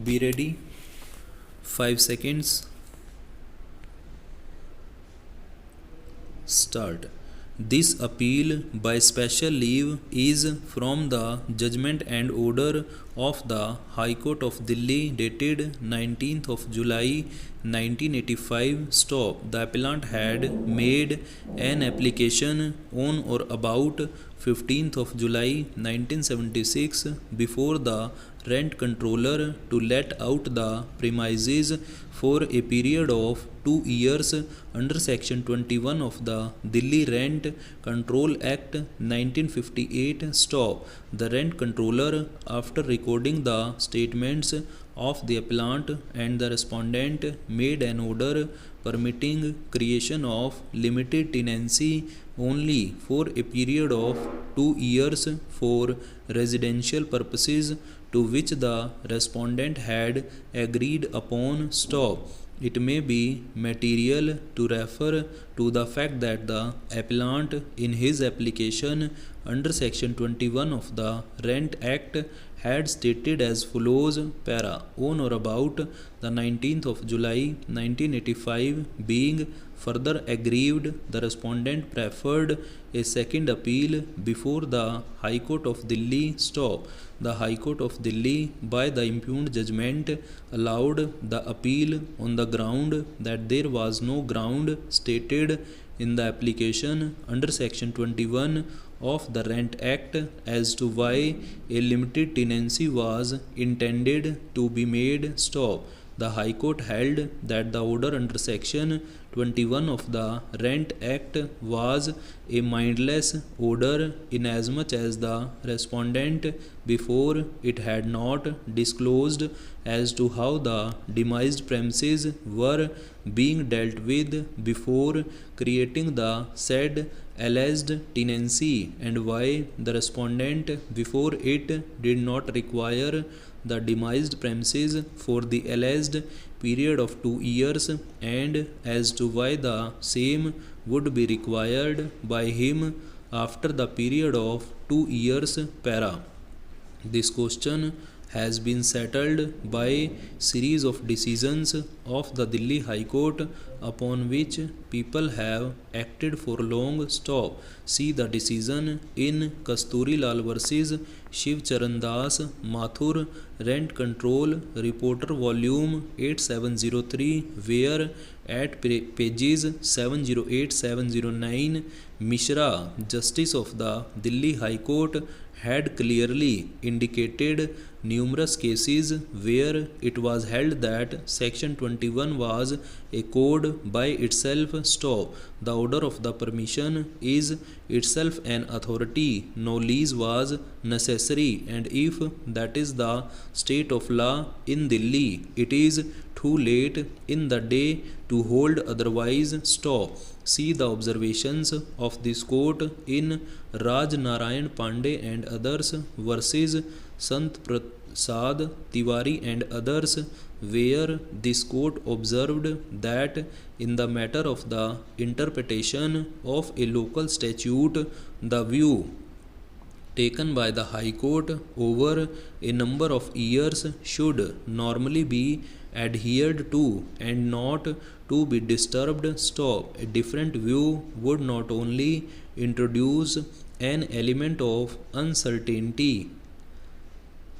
Be ready. 5 seconds. Start. This appeal by special leave is from the judgment and order of the High Court of Delhi dated 19th of July 1985. Stop. The appellant had made an application on or about 15th of July 1976 before the rent controller to let out the premises for a period of 2 years under section 21 of the Delhi Rent Control Act 1958. Stop. The rent controller, after recording the statements of the appellant and the respondent, made an order permitting creation of limited tenancy only for a period of 2 years for residential purposes to which the respondent had agreed upon. Stop. It may be material to refer to the fact that the appellant in his application under section 21 of the Rent Act had stated as follows: para, on or about the 19th of July 1985, being further aggrieved, the respondent preferred a second appeal before the High Court of Delhi. Stop. The High Court of Delhi, by the impugned judgment, allowed the appeal on the ground that there was no ground stated in the application under section 21 of the Rent Act as to why a limited tenancy was intended to be made. Stop. The High Court held that the order under section 21 of the Rent Act was a mindless order inasmuch as the respondent before it had not disclosed as to how the demised premises were being dealt with before creating the said alleged tenancy, and why the respondent before it did not require the demised premises for the alleged period of 2 years, and as to why the same would be required by him after the period of 2 years. Para. This question has been settled by series of decisions of the Delhi High Court upon which people have acted for long. Stop. See the decision in Kasturi Lal versus Shiv Charan Das Mathur Rent Control Reporter Volume 8703, where at pages 708-709 Mishra, Justice of the Delhi High Court, had clearly indicated numerous cases where it was held that section 21 was a code by itself. Stop. The order of the permission is itself an authority. No lease was necessary, and if that is the state of law in Delhi, it is too late in the day to hold otherwise. Stop. See the observations of this court in Raj Narayan Pandey and others versus Sant Prasad Tiwari and others, where this court observed that in the matter of the interpretation of a local statute, the view taken by the High Court over a number of years should normally be adhered to and not to be disturbed. Stop. A different view would not only introduce an element of uncertainty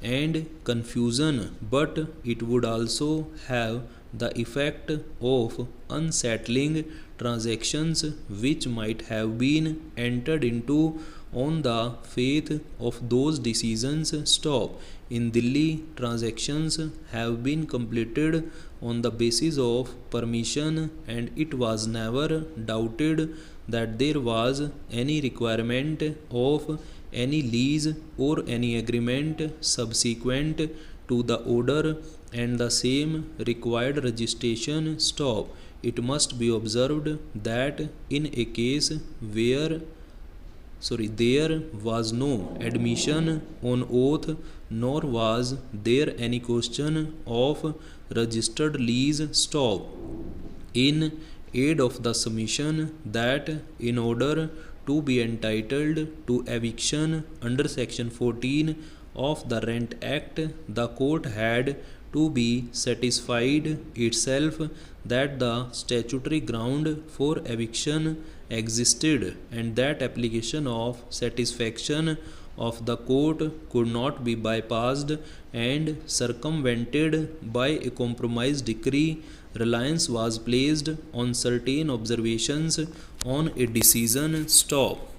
and confusion, but it would also have the effect of unsettling transactions which might have been entered into on the faith of those decisions. Stop. In Delhi, transactions have been completed on the basis of permission, and it was never doubted that there was any requirement of any lease or any agreement subsequent to the order, and the same required registration. Stop. It must be observed that in a case where there was no admission on oath, nor was there any question of registered lease. Stop. In aid of the submission that in order to be entitled to eviction under section 14 of the Rent Act, the court had to be satisfied itself that the statutory ground for eviction existed and that application of satisfaction of the court could not be bypassed and circumvented by a compromise decree, reliance was placed on certain observations on a decision stop.